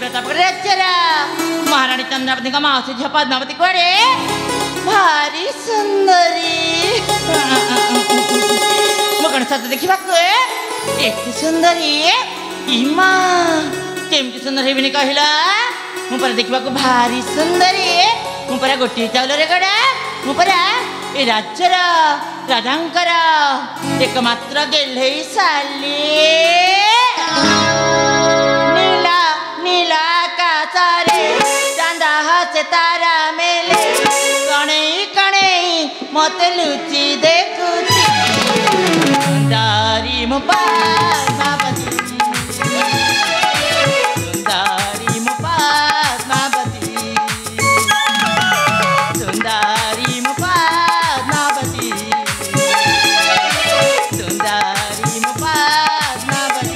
प्रतापगढ़ राज्यर महाराणी चंद्रावती का मौसी झील पद्मावती कड़े भारी सुंदरी मो कौन सत देखा एत सुंदरी इमा केमती सुंदर हेबिनी कहला मुझे देखा भारी सुंदरी मुझे गोटे चाउल रे गड़ा मुझे ए राज्यर राजांकर एकमात्र गेल्हे साली नीला नीला काचारे चांदा हसे तारा मेले कणई कणई मत लुचि देखुची सुंदरी मो पद्मावती सुंदरी मो पद्मावती सुंदरी मो पद्मावती सुंदरी मो पद्मावती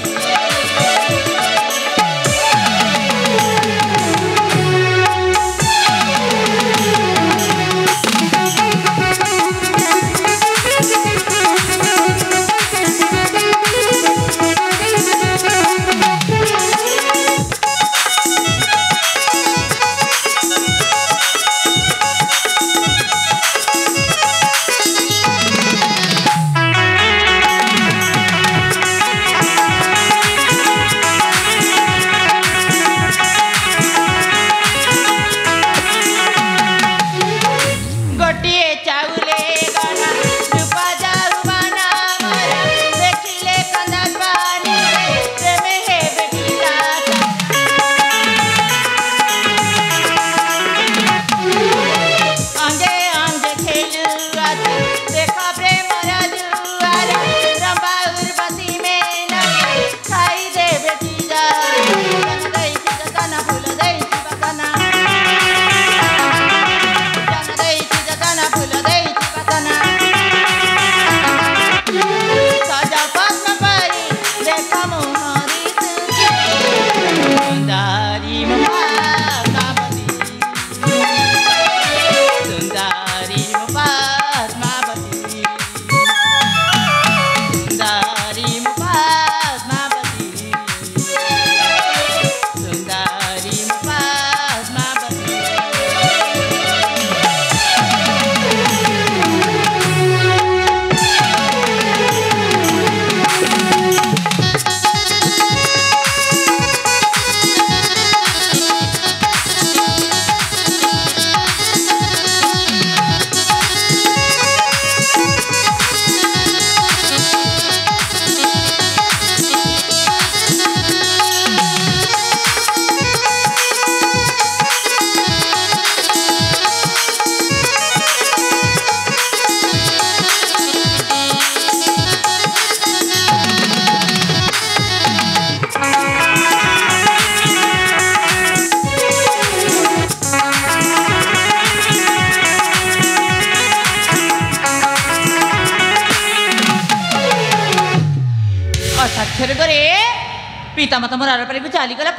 पितामत मरार पर चलीगला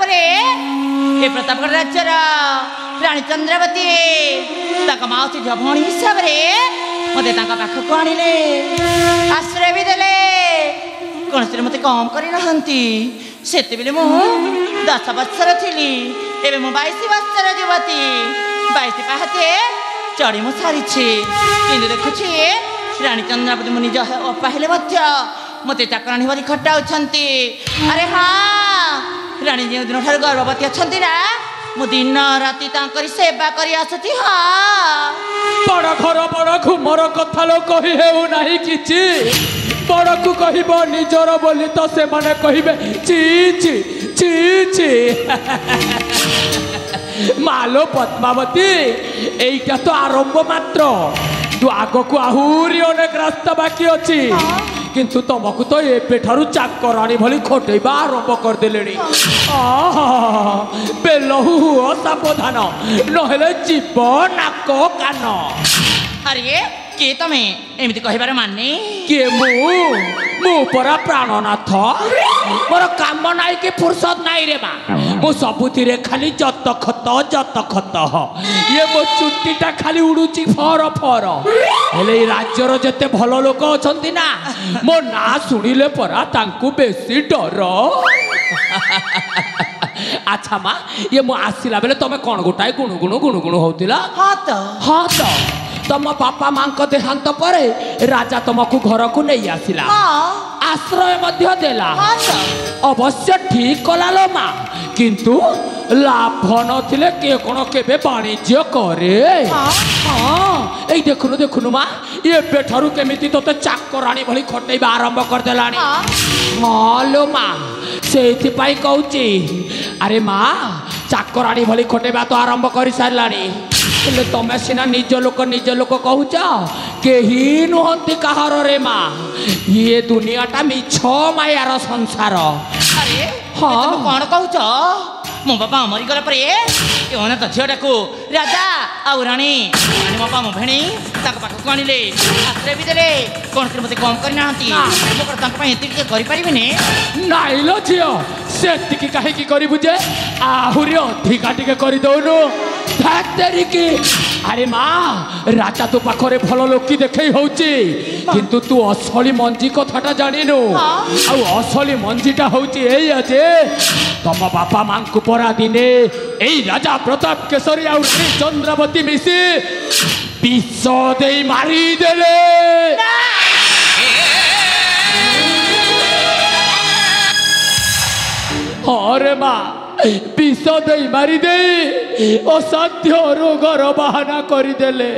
ए प्रतापगढ़ राज्यर राणी चंद्रावती मौसी झील भौणी हिसाब से मत पाखक आनिले आश्रय भी देले कौन से मत कम करना से 10 वर्षर थी एवं मु 22 वर्षर युवती 22 पाहते चढ़ी मु सारी कि देखुची राणी चंद्रावती मु निज पाहिले मत चाकराणी भरी खटाउछंती अरे हाँ राणी जो दिन ठार गर्भवती अच्छा ना मु दिन राति सेवा करी आसुची हाँ बड़ घर बड़ घुमर कथा लो कही हेउ नाही किछि बड़ को कहब निजर बोली तो से माने कहिबे ची ची ची ची मालो पद्मावती एइटा तो आरंभ मात्र तू आगो को आहुरी अनेक रास्ता बाकी अच्छी किंतु तुमको तो एपेठारु चाकराणी भली खोटेबा आरंभ करदेले बेलहु हुओ सावधान नहेले जीव नाक कान अरे के तमे एमती कहिबार माने के मु परा प्राणनाथ मोर काम नाई कि फुर्सत नाई रे बा मो सबुथिरे खाली जत खत ये मो चुट्टीटा खाली उड़ुची फर फर हेले राज्यर जेते भल लोक अछंती ना मो ना सुनिले परा तांकु बेसी डर ଆଚ୍ଛା ମା ଇଏ ମୁଁ ଆସିଲା ବେଲେ ତମେ କ'ଣ ଗୋଟାଏ ଗୁଣୁଗୁଣୁ ହଉଥିଲା? ହଁ ତ ତମ ବାପା ମାଙ୍କ ଦେହାନ୍ତ ପରେ ରାଜା ତମକୁ ଘରକୁ ନେଇ ଆସିଲା, ଆଶ୍ରୟ ମଧ୍ୟ ଦେଲା। ଅବଶ୍ୟ ଠିକ କଲା ଲୋ ମା, କିନ୍ତୁ ଲାଭ ନଥିଲେ କିଏ କ'ଣ କେବେ ବାଣିଜ୍ୟ କରେ? ଏଇ ଦେଖୁନୁ ମା ଏବେଠାରୁ କେମିତି ତୋତେ ଚାକରାଣୀ ଭଳି ଖଟେଇବା ଆରମ୍ଭ କରିଦେଲାଣି। ହଁ ଲୋ ମା ସେଇଥିପାଇଁ କହୁଛି, ଆରେ ମା ଚାକରାଣୀ ଭଳି ଖଟେଇବା ତ ଆରମ୍ଭ କରିସାରିଲାଣି, ହେଲେ ତମେ ସିନା ନିଜ ଲୋକ କହୁଛ, କେହି ନୁହନ୍ତି କାହାର ରେ ମା। ଇଏ ଦୁନିଆଟା ମିଛ ମାୟାର ସଂସାର। ହଁ କ'ଣ କହୁଛ? ମୋ ବାପା ମରିଗଲା ପରେ ଏମାନେ ତ ଝିଅଟାକୁ ରାଜା ଆଉ ରାଣୀ ମୋ ବାପା ମୋ ଭେଣୀ ତାଙ୍କ ପାଖକୁ ଆଣିଲେ, ଆଶ୍ରୟ ବି ଦେଲେ, କ'ଣ ମୋତେ କମ୍ କରିନାହାନ୍ତି। ମୁଁ କ'ଣ ତାଙ୍କ ପାଇଁ ଏତିକି କରିପାରିବିନି? ନାଇଁ ଲୋ ଝିଅ, ସେତିକି କାହିଁକି କରିବୁ ଯେ, ଆହୁରି ଅଧିକା ଟିକେ କରିଦଉନୁ। ଆରେ ମା ରାଜା ତୋ ପାଖରେ ଭଲ ଲୋକି ଦେଖେଇ ହଉଛି, କିନ୍ତୁ ତୁ ଅସଲି ମଞ୍ଜି କଥାଟା ଜାଣିନୁ। ଆଉ ଅସଲି ମଞ୍ଜିଟା ହଉଛି ଏଇଆ ଯେ ତମ ବାପା ମାଙ୍କୁ ପରା ଦିନେ ଏଇ ରାଜା ପ୍ରତାପ କେଶରୀ ଆଉ ରାଣୀ ଚନ୍ଦ୍ରାବତୀ ମିଶି ବିଷ ଦେଇ ମାରିଦେଲେ। ହରେ ମା ବିଷ ଦେଇ ମାରିଦେଇ ଅସାଧ୍ୟ ରୋଗର ବାହାନା କରିଦେଲେ।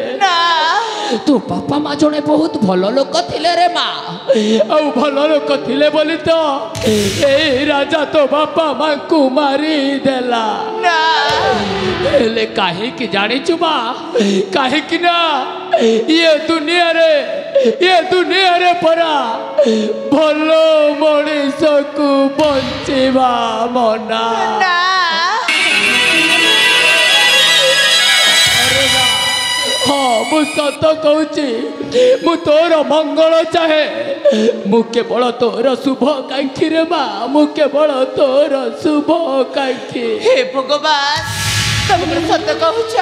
ତୋ ବାପା ମା ଜଣେ ବହୁତ ଭଲ ଲୋକ ଥିଲେ ରେ ମା, ଆଉ ଭଲ ଲୋକ ଥିଲେ ବୋଲି ତ ଏଇ ରାଜା ତୋ ବାପା ମାଙ୍କୁ ମାରିଦେଲା। ହେଲେ କାହିଁକି ଜାଣିଛୁ ମା? କାହିଁକି ନା ଇଏ ଦୁନିଆରେ ପରା ଭଲ ମଣିଷକୁ ବଞ୍ଚିବା ମନା। ହଁ ମୁଁ ସତ କହୁଛି, ମୁଁ ତୋର ମଙ୍ଗଳ ଚାହେଁ, ମୁଁ କେବଳ ତୋର ଶୁଭ କାଙ୍କ୍ଷୀ ରେ ମା, ମୁଁ କେବଳ ତୋର ଶୁଭ କାଙ୍କ୍ଷୀ। ହେ ଭଗବାନ, ତମେ ସତ କହୁଛ?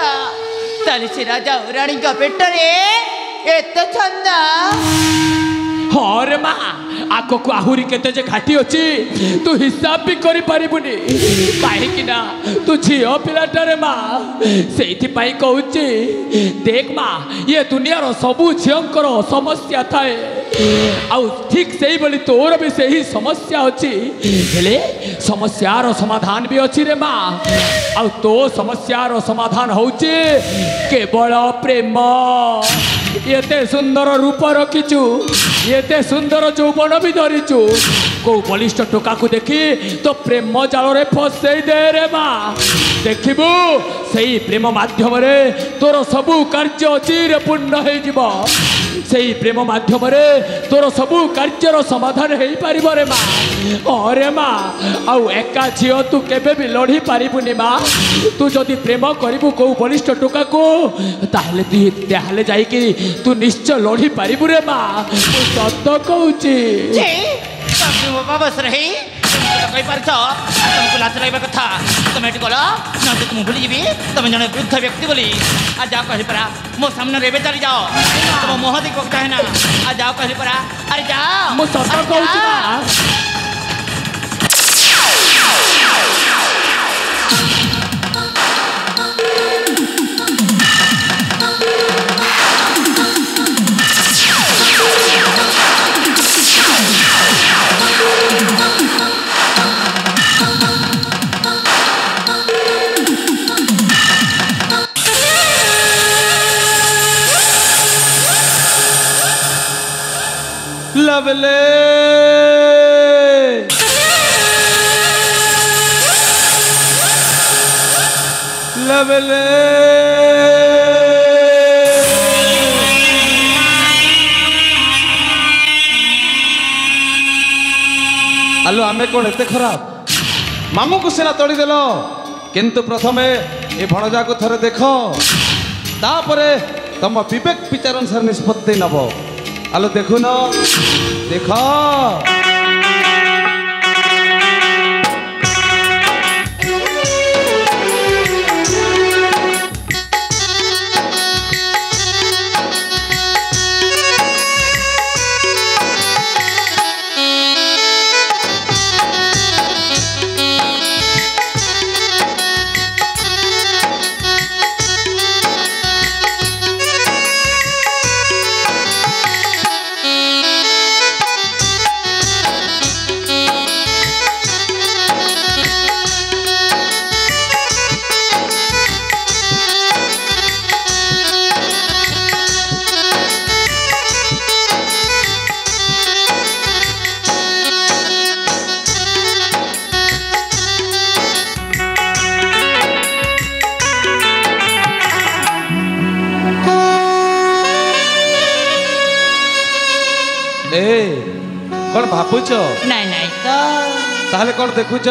ତାହେଲେ ସେ ରାଜା ଓ ରାଣୀଙ୍କ ପେଟରେ ଏତେ ଛନ୍ଦ? ହଁ ରେ ମା, ଆଗକୁ ଆହୁରି କେତେ ଯେ ଘାଟି ଅଛି ତୁ ହିସାବ ବି କରିପାରିବୁନି, କାହିଁକି ନା ତୁ ଝିଅ ପିଲାଟାରେ ମା। ସେଇଥିପାଇଁ କହୁଛି, ଦେଖ ମା ଇଏ ଦୁନିଆର ସବୁ ଝିଅଙ୍କର ସମସ୍ୟା ଥାଏ, ଆଉ ଠିକ ସେଇଭଳି ତୋର ବି ସେହି ସମସ୍ୟା ଅଛି, ହେଲେ ସମସ୍ୟାର ସମାଧାନ ବି ଅଛି ରେ ମା। ଆଉ ତୋ ସମସ୍ୟାର ସମାଧାନ ହଉଛି କେବଳ ପ୍ରେମ। ଏତେ ସୁନ୍ଦର ରୂପ ରଖିଛୁ, ଏତେ ସୁନ୍ଦର ଯୌବନ ବି ଧରିଛୁ, କୋଉ ବଳିଷ୍ଠ ଟୋକାକୁ ଦେଖି ତ ପ୍ରେମ ଜାଳରେ ଫସେଇ ଦେ ରେ ମା। ଦେଖିବୁ ସେଇ ପ୍ରେମ ମାଧ୍ୟମରେ ତୋର ସବୁ କାର୍ଯ୍ୟ ଚିରେ ପୂର୍ଣ୍ଣ ହେଇଯିବ। ସେଇ ପ୍ରେମ ମାଧ୍ୟମରେ ତୋର ସବୁ କାର୍ଯ୍ୟର ସମାଧାନ ହେଇପାରିବ ରେ ମା। ରେ ମା, ଆଉ ଏକା ଝିଅ ତୁ କେବେ ବି ଲଢ଼ି ପାରିବୁନି ମା। ତୁ ଯଦି ପ୍ରେମ କରିବୁ କୋଉ ବଳିଷ୍ଠ ଟୋକାକୁ, ତାହେଲେ ଯାଇକି ତୁ ନିଶ୍ଚୟ ଲଢ଼ି ପାରିବୁ ରେ ମା। ମୁଁ ସତ କହୁଛି। କହିପାରୁଛ ତମକୁ ଲାଜ ରହିବା କଥା, ତମେ ଏଠି ଗଲ ନହେଲେ ମୁଁ ଭୁଲିଯିବି ତମେ ଜଣେ ବୃଦ୍ଧ ବ୍ୟକ୍ତି ବୋଲି। ଆଉ ଯାଅ କହିଲି ପରା, ମୋ ସାମ୍ନାରେ ଏବେ ଚାଲି ଯାଅ, ତମ ମୁହଁ ଦେଖିବାକୁ ଚାହେଁ ନା। ଆଉ ଯାଅ କହିଲି ପରା, ଆରେ ଯାଅ। ମୁଁ ସତ କହୁଛି ମା। लवले लवले आलो आमे कौन एते खराब? मामू को सिना तोड़ी देलो, किंतु प्रथमे ए भणजा को थरे देखो, तापरे तम विवेक विचार अनुसार निष्पत्ति नब। आलो देखु न देख ए कौन भापुच ନାଇଁ ନାଇଁ ତ ताहले कौन देखुच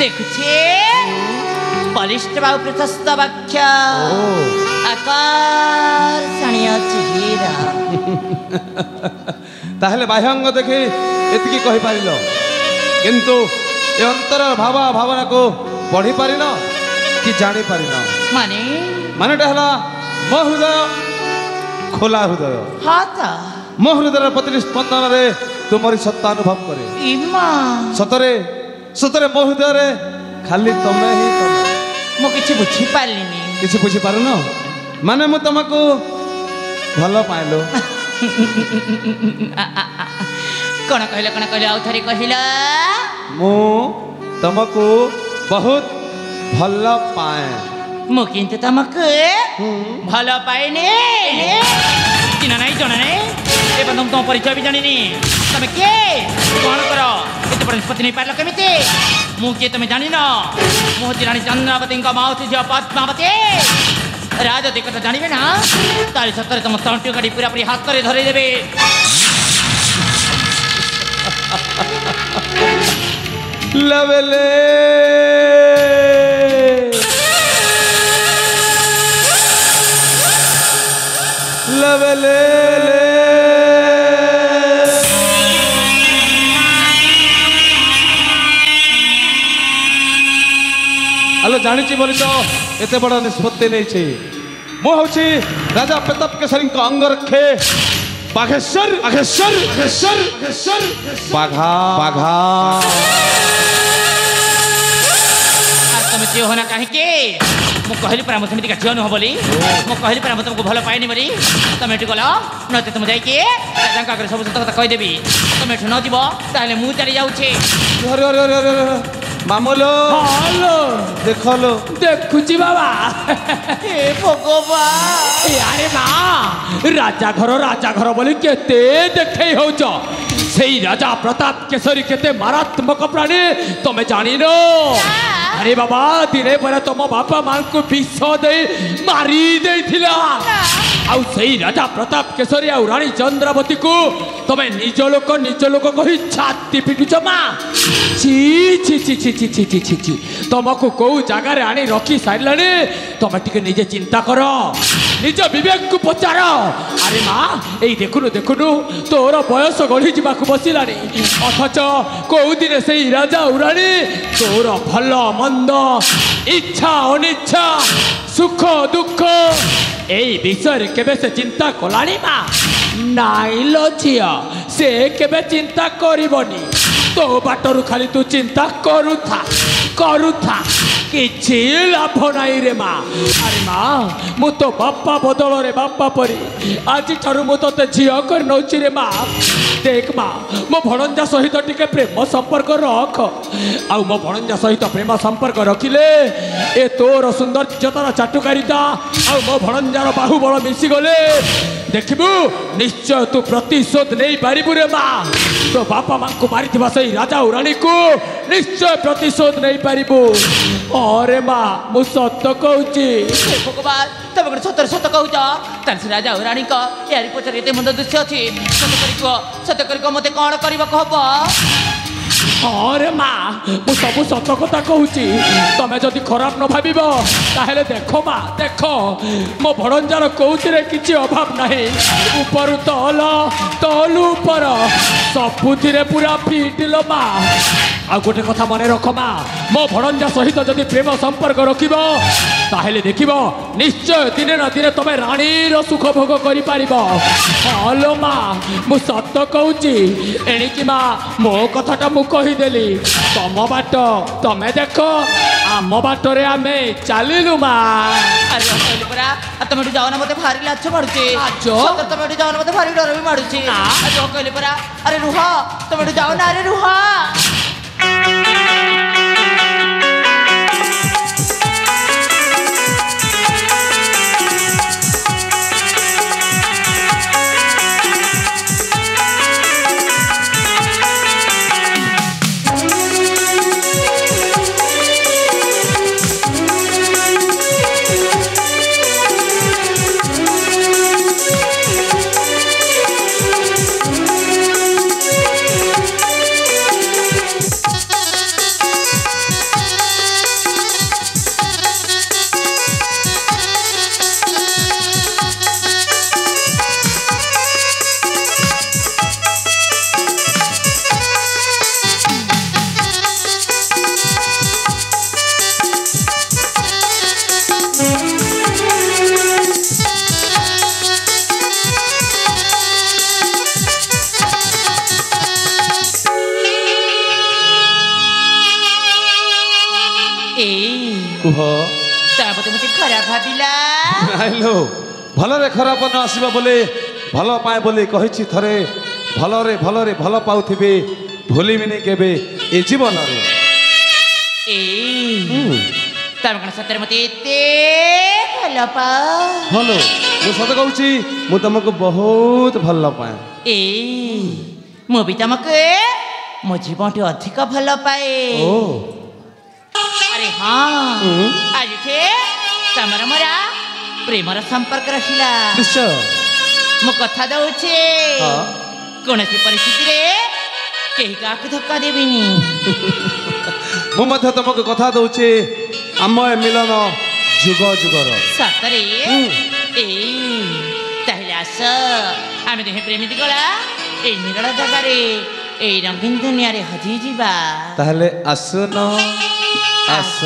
ଦେଖୁଛି ବଳିଷ୍ଠ ଆଉ ପ୍ରଶସ୍ତ ବାକ୍ୟ ओ ଆକର୍ଷଣୀୟ ଚେହେରା ताहले बाह्यांग देखि एतिकी कहि पारिल किंतु ए अंतर भावा भावना को पढ़ी पारिल कि जानी पारिल ମାନେ मानेटा हला मो हृदय खोला हृदय ହଁ ତ मो हृदय प्रति स्पंदन रे तुमरी सत्ता अनुभव करे ଇମା सतरे सतरे मो हृदय रे खाली तमे ही तमे ମୁଁ କିଛି ବୁଝିପାରିଲିନି किसी बुझी पारुन माने मु तुमको भल पाइलो କଣ କହିଲ ଆଉ ଥରେ କହିଲ मु तुमको बहुत भल पाए ମୁଁ କିନ୍ତୁ ତମକୁ ଭଲ ପାଇନି ଚିହ୍ନା ନାହିଁ ଜଣା ନାହିଁ ଏବଂ ତମ ପରିଚୟ ବି ଜାଣିନି ତମେ କିଏ କଣ କର ଏତେ ବଡ଼ ନିଷ୍ପତ୍ତି ନେଇପାରିଲ କେମିତି ମୁଁ କିଏ ତମେ ଜାଣିନ ମୁଁ ହେଉଛି ରାଣୀ ଚନ୍ଦ୍ରାବତୀଙ୍କ ମାଉସୀ ଝିଅ ପଦ୍ମାବତୀ ରାଜ କଥା ଜାଣିବେ ନା ତାରି ସତରେ ତମ ତଣ୍ଟି ଗାଡ଼ି ପୁରାପୁରି ହାତରେ ଧରେଇଦେବେ लवेले लवेले हेलो जानी बोली तो एते बड़ निष्पत्ति नहीं मु हूँ राजा प्रताप केसरी अंग रखे बाघेश्वर बाघेश्वर बाघेश्वर बाघेश्वर बाघा बाघा তুমি ঝিଅ হনা কাହିଁକି ମୁଁ କହିଲି ପରା ମୁଁ ସେମିତିକା ଝିଅ ନୁହଁ ବୋଲି ମୁଁ କହିଲି ପରା ମୁଁ ତମକୁ ଭଲ ପାଇନି ବୋଲି ତମେ ଏଠି ଗଲ ନଚେତ ମୁଁ ଯାଇକି ରାଜାଙ୍କ ଆଗରେ ସବୁ ସତ କଥା କହିଦେବି ତମେ ଏଠୁ ନ ଯିବ ତାହେଲେ ମୁଁ ଚାଲି ଯାଉଛି अरे अरे अरे अरे मामलो ହଲୋ देखलो ଦେଖୁଛି ବାବା ହେ ଭଗବାନ ଆରେ ମା ରାଜା ଘର ବୋଲି କେତେ ଦେଖେଇ ହଉଛ ସେଇ ରାଜା ପ୍ରତାପ କେଶରୀ କେତେ ମାରାତ୍ମକ ପ୍ରାଣୀ ତମେ ଜାଣିନ ଆରେ ବାବା ଦିନେ ପରେ ତମ ବାପା ମାଙ୍କୁ ବିଷ ଦେଇ ମାରି ଦେଇଥିଲା ଆଉ ସେଇ ରାଜା ପ୍ରତାପ କେଶରୀ ଆଉ ରାଣୀ ଚନ୍ଦ୍ରାବତୀକୁ ତମେ ନିଜ ଲୋକ କହି ଛାତି ପିଟୁଛ ମା ଛି ଛି ଛି ଛି ଛି ଛି ଛି ଛି ତମକୁ କୋଉ ଜାଗାରେ ଆଣି ରଖି ସାରିଲାଣି ତମେ ଟିକେ ନିଜେ ଚିନ୍ତା କର ନିଜ ବିବେକକୁ ପଚାର ଆରେ ମା ଏଇ ଦେଖୁନୁ ତୋର ବୟସ ଗଢ଼ି ଯିବାକୁ ବସିଲାଣି ଅଥଚ କୋଉ ଦିନେ ସେଇ ରାଜା ଆଉ ରାଣୀ ତୋର ଭଲ ମନ୍ଦ ଇଚ୍ଛା ଅନିଚ୍ଛା ସୁଖ ଦୁଃଖ ଏଇ ବିଷୟରେ କେବେ ସେ ଚିନ୍ତା କଲାଣି ମା ନାଇଁ ଲୋ ଝିଅ ସେ କେବେ ଚିନ୍ତା କରିବନି ତୋ ବାଟରୁ ଖାଲି ତୁ ଚିନ୍ତା କରୁଥା କିଛି ଲାଭ ନାହିଁ ରେ ମା ଆରେ ମା ମୁଁ ତୋ ବାପା ବଦଳରେ ବାପା ପରି ଆଜିଠାରୁ ମୁଁ ତୋତେ ଝିଅ କରି ନେଉଛି ରେ ମା देख माँ मो भणंजा सहित टिके प्रेम संपर्क रख आउ मो भणंजा सहित प्रेम संपर्क रखिले ए तोर सौंदर्यतार चाटुकारिता आउ मो भणंजार बाहुबल मिसी गले देखिबु निश्चय तू प्रतिशोध नहीं पारिबु रे माँ तो बापा माँ को मारी सही राजा और रानी को निश्चय प्रतिशोध नहीं पारिबु अरे माँ मु सत कहूची भगवान तब गोटे सतर सत कहूच तार राजा और रानी यारी पचर एत मंद दृश्य अच्छी सत कर मत कौन करने हब अरे माँ मु सब सत कथा कहूची तमें जदि खराब न भाव ताहले देख माँ देख मो भणंजार कौथिरे किसी अभाव नहीं ऊपर तल तलु ऊपर सबुथिरे पूरा फिट लो माँ आ गोटे कथा मन रख माँ मो भणंजा सहित जदि प्रेम संपर्क रखिब ताहले देखिब निश्चय दिने ना दिने तमें रानीर सुख भोग कर हलो माँ मु सत कहूची एणिकी माँ मो कथाटा मु कहीदेली तम बाट तमें देख आम बाटरे आमे चलिलु माँ अरे कहली परा तुम जाओ ना मत भारी लाज मारुचे तुम जाओ ना मत भारी डर भी मारुचे कहली परा अरे रुह तुम जाओ ना अरे रुह କୁହ ତା ବୋଧେ ମୋତେ ଖରାପ ଭାବିଲା। ନାଇଲୋ ଭଲରେ ଖରାପ ନ ଆସିବ ବୋଲି ଭଲ ପାଏ ବୋଲି କହିଛି ଥରେ ଭଲରେ ଭଲରେ ଭଲ ପାଉଥିବେ ଭୁଲିବିନି କେବେ ଏ ଜୀବନରେ। ତମେ କ'ଣ ସତରେ ମୋତେ ଏତେ ଭଲ ପାଅ? ହଲୋ ମୁଁ ସତ କହୁଛି ମୁଁ ତମକୁ ବହୁତ ଭଲ ପାଏ। ମୁଁ ବି ତମକୁ ମୋ ଜୀବନଠୁ ଅଧିକ ଭଲ ପାଏ। ଆରେ ହଁ ଆଜିଠେ ତମର ମୋର ପ୍ରେମର ସମ୍ପର୍କ ରଖିଲା। ନିଶ୍ଚୟ ମୁଁ କଥା ଦଉଛି କୌଣସି ପରିସ୍ଥିତିରେ କେହି କାହାକୁ ଧକ୍କା ଦେବିନି। ମୁଁ ମଧ୍ୟ ତମକୁ କଥା ଦଉଛି ଆମ ଏ ମିଳନ ଯୁଗ ଯୁଗର। ସତରେ ତାହେଲେ ଆସ ଆମେ ଦୁହେଁ ପ୍ରେମିତି ଗଳା ଏଇ ନିରଳ ଜାଗାରେ ଏଇ ରଙ୍ଗୀନ ଦୁନିଆରେ ହଜିଯିବା। ତାହେଲେ ଆସୁନ ଆସ।